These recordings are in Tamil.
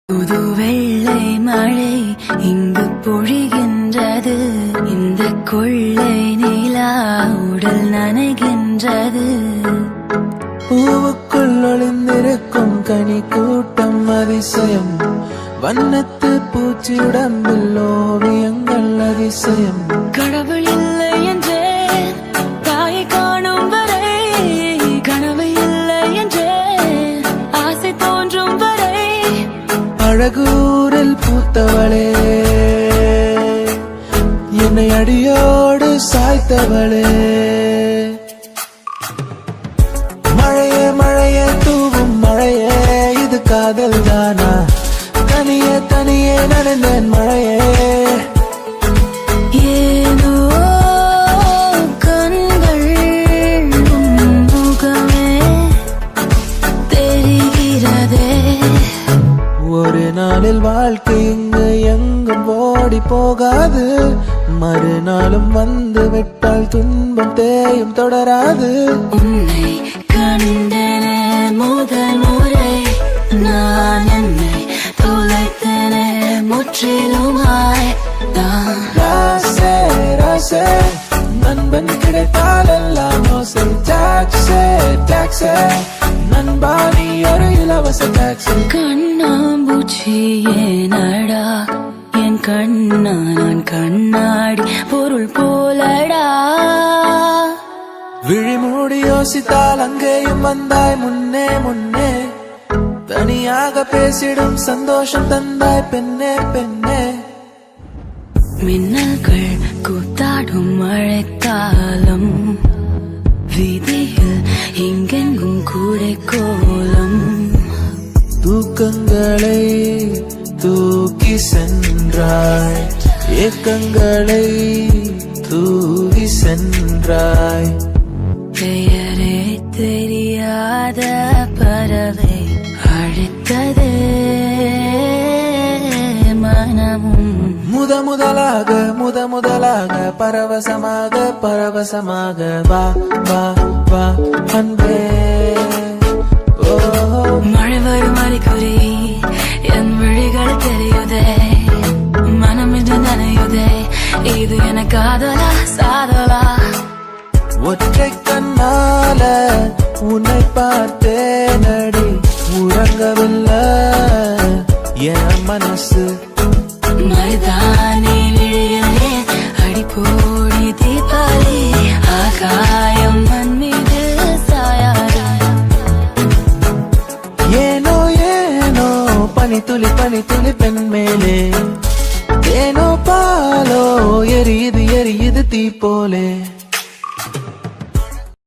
புது வெள்ளை மழை இங்கு பொழிகின்றது. இந்த கொள்ளை நிலா உடல் நனைகின்றது. பூவுக்குள் ஒளிந்திருக்கும் கனி கூட்டம் அதிசயம். வண்ணத்து பூச்சி உடம்பில் ஓவியங்கள் அதிசயம். கடவுள் இல்லை என்றே தாயை காணும் வரை, கனவு இல்லை என்றே ஆசை தோன்றும் வரை, அழகூரில் பூத்தவளே, என்னை அடியோடு சாய்த்தவளே. மழையே மழையே தூவும் மழையே, இது காதல் தானா? தனியே தனியே நடந்தேன் மழையே. ஏனோ கண்கள் முகமே தெரிகிறதே. ஒரு நாளில் வாழ்க்கை இங்கு எங்கும் ஓடி போகாது. மறுநாளும் வந்து விட்டால் துன்பம் தேயும் தொடராது. உன்னை கண்டன முதல் முறை நான் என்னை தொலைத்தன முற்றிலுமாய் தான். ராசே ராசே நண்பன் கிடைத்தால் எல்லாம் மோசை. டாக்ஸே டாக்ஸே நண்பா நீ ஒரு இலவச டாக்ஸி. கண்ணாம்பூச்சி ஏனடா என் கண்ணா, நான் கண்ணாடி பொருள் போலடா. விழிமூடி யோசித்தால் அங்கேயும் வந்தாய் முன்னே முன்னே. தனியாக பேசிடும் சந்தோஷம் தந்தாய் பெண்ணே பெண்ணே. மின்னல்கள் கூத்தாடும் மழைக்காலம், வீதியில் எங்கெங்கும் கூடை கோலம். தூக்கங்களை தூக்கி சென்றாய், ஏக்கங்களை தூவி சென்றாய். பெயரே தெரியாத பறவை அழைத்ததே மனமும். முதலாக பரவசமாக பரவசமாக வா வா வா அன்பே. மழை வரும் அறிகுறி என் விழிகள் தெரியுதே, மனம் இன்று நனையுதே. இது என காதலா சாதலா? ஒற்றை கண்ணால உன்னை பார்த்தேன் அடி, உறங்கவில்லை என் மனசு. மருதானி விழியிலே அடிப்போடி தீபாவளி, ஆகாயம் மண் மீது சாயாதா? ஏனோ ஏனோ பனி துளி பெண் மேலே. ஏனோ பாலோ எரியுது எரியுது தீ போலே.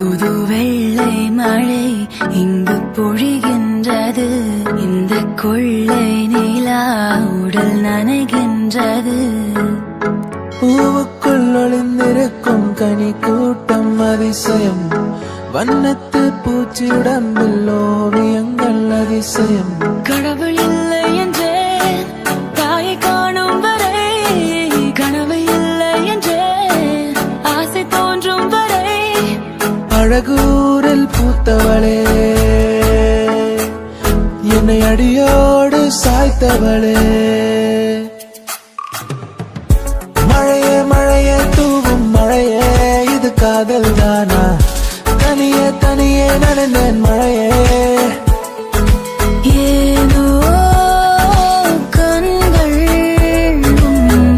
புது வெள்ளை மழை இங்கு பொழிகின்றது. இந்த கொள்ளை நிலா உடல் நனைகின்றது. பூவுக்குள் ஒளிந்திருக்கும் கனி கூட்டம் அதிசயம். வண்ணத்து பூச்சி உடம்பில் ஓவியங்கள் அதிசயம். கடவுள் இல்லை என்றே தாயை காணும் வரை, கனவு இல்லை என்றே ஆசை தோன்றும் வரை, அழகூரில் பூத்தவளே, என்னை அடியோடு சாய்த்தவளே. மழையே மழையே தூவும் மழையே, இது காதல் தானா? தனியே தனியே நடந்தேன் மழையே. ஏனோ கண்கள்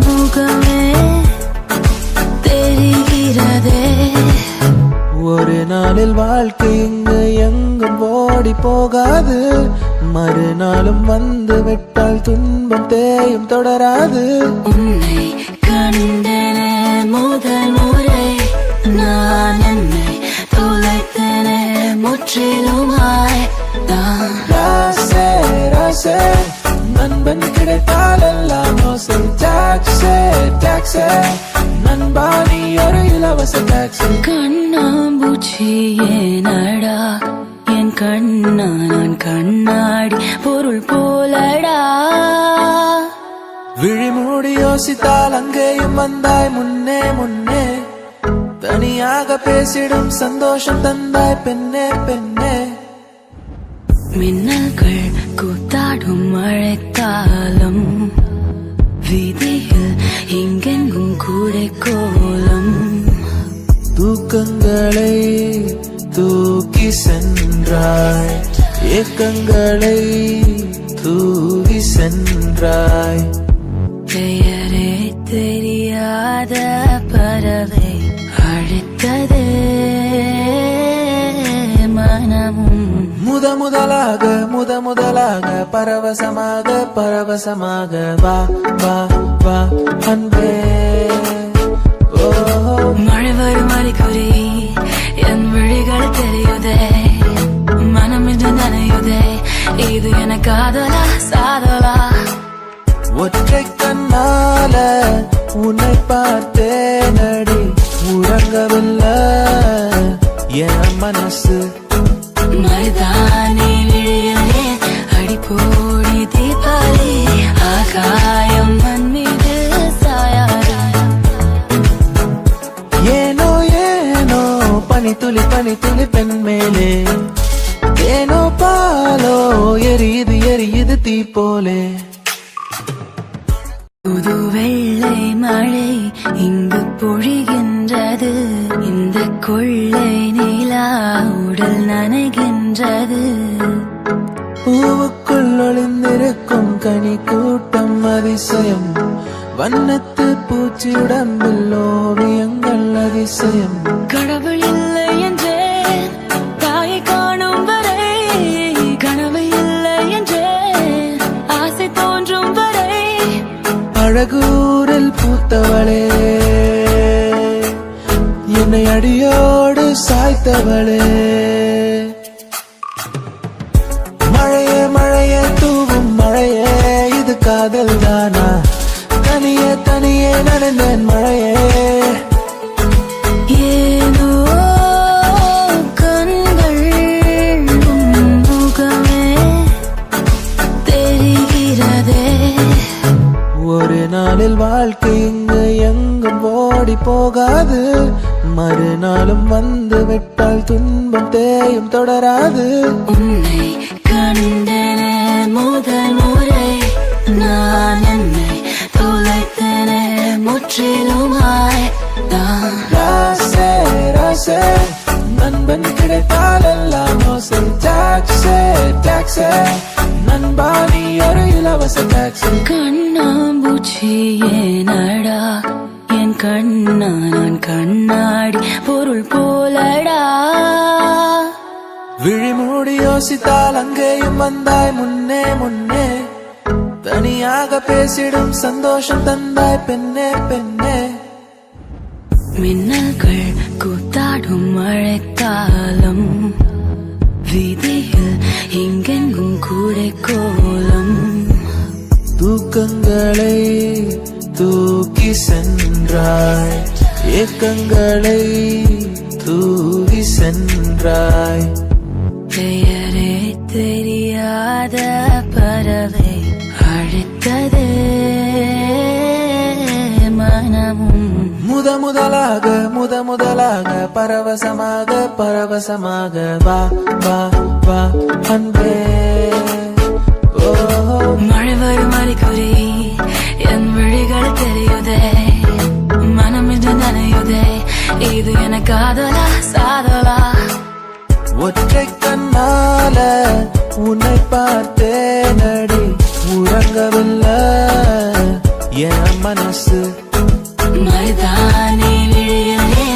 முகமே தெரிகிறதே. ஒரு நாளில் வாழ்க்கை இங்கு எங்கும் ஓடி போகாது. மறுநாளும் வந்து விட்டால் துன்பம் தேயும் தொடராது. உன்னை கண்டன முதல் முறை நான் என்னை தொலைத்தன முற்றிலுமாய் தான். ராசே ராசே நண்பன் கிடைத்தால் எல்லாம் மோசை. டாக்ஸே டாக்ஸே நண்பா நீ ஒரு இலவச டாக்ஸி. கண்ணாம்பூச்சி ஏனடா என் கண்ணா, நான் கண்ணாடி பொருள் போலடா. விழிமூடி யோசித்தால் அங்கேயும் வந்தாய் முன்னே முன்னே. தனியாக பேசிடும் சந்தோஷம் தந்தாய் பெண்ணே பெண்ணே. மின்னல்கள் கூத்தாடும் மழைக்காலம் வீதியில் எங்கெங்கும் கூடை கோலம் தூக்கங்களை தூக்கி சென்றாய் ஏக்கங்களை தூவி சென்றாய் பெயரே தெரியாத பறவை அழைத்ததே மனமும் முதலாக பரவசமாக வா வா வா அன்பே ஓ மழை வரும் அறிகுறி என் விழிகள் தெரியுதே மனம் இன்று நனையுதே இது என காதலா சாதலா ஒற்றை கண்ணால உன்னை பார்த்தேனடி உறங்கவில்லை என் மனசு மருதானி விழியிலே அடிப்போடி தீபாவளி ஆகாயம் மண் மீது சாயாரா ஏனோ ஏனோ பனித்துளி பெண் மேலே ஏனோ பாலோ எரியுது தீ போலே புது வெள்ளை மழை இங்கு பொழிகின்றது இந்த கொள்ளை நிலா உடல் நனைகின்றது பூவுக்குள் ஒளிந்திருக்கும் கனி கூட்டம் அதிசயம் வண்ணத்து பூச்சி உடம்பில் ஓவியங்கள் அதிசயம் கடவுள் இல்லை என்றேன் தாயை காணும் வரை கனவு இல்லை என்றேன் ஆசை தோன்றும் வரை அழகூரில் பூத்தவளே என்னை அடியோடு சாய்த்தவளே மழையே தூவும் மழையே இது காதல் தானா தனியே நனைந்தேன் மழையே ஏனோ கண்கள் உன் முகமே தெரிகிறதே ஒரு நாளில் வாழ்க்கை இங்கு எங்கும் ஓடி போகாது மறுநாளும் வந்து விட்டால் துன்பம் தேயும் தொடராது உன்னை கண்டன முதல் முறை நான் என்னை தொலைத்தன முற்றிலுமாய் நான் ராசே நண்பன் கிடைத்தால் எல்லாம் மோசை டாக்ஸே நண்பா நீ ஒரு இலவச டாக்ஸி கண்ணாம்பூச்சி ஏனடா என் கண்ணா நான் கண்ணாடி பொருள் போலடா விழிமூடி யோசித்தால் அங்கேயும் வந்தாய் முன்னே தனியாக பேசிடும் சந்தோஷம் தந்தாய் பெண்ணே மின்னல்கள் கூத்தாடும் மழைக்காலம் வீதியில் எங்கெங்கும் கூடை கோலம் தூக்கங்களை தூக்கி சென்றாய் ஏக்கங்களை தூவி சென்றாய் பெயரே தெரியாத பறவை அழைத்ததே மனமும் முதலாக பரவசமாக வா வா வா அன்பே ஓ மழை வரும் அறிகுறி என் விழிகள் தெரியுதே மனம் இன்று நனையுதே இது என காதலா சாதலா ஒற்றை கண்ணால உன்னை பார்த்தேனடி உறங்கவில்லை என் மனசு மருதானி விழியிலே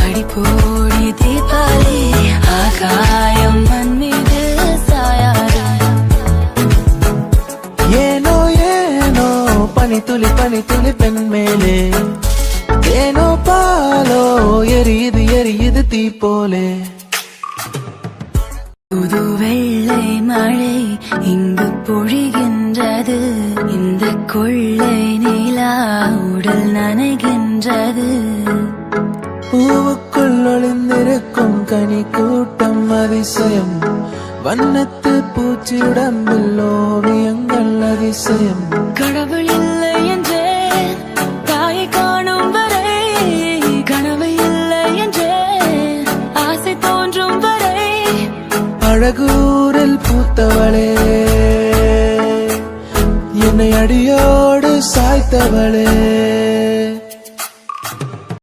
அடிப்போடி தீபாவளி ஆகாயம் மண் மீது சாயாரா ஏனோ பனித்துளி பெண் மேலே ஏனோ பாலோ எரியுது தீ போலே புது வெள்ளை மழை இங்கு பொழிகின்றது இந்த கொள்ளை நிலா உடல் நனைகின்றது பூவுக்குள் ஒளிந்திருக்கும் கனி கூட்டம் அதிசயம் வண்ணத்து பூச்சி உடம்பில் ஓவியங்கள் அதிசயம் கடவுள் இல்லை என்றேன் தாயை காணும் வரை கனவு இல்லை என்றேன் ஆசை தோன்றும் வரை அழகூரில் பூத்தவளே, என்னை அடியோடு சாய்த்தவளே.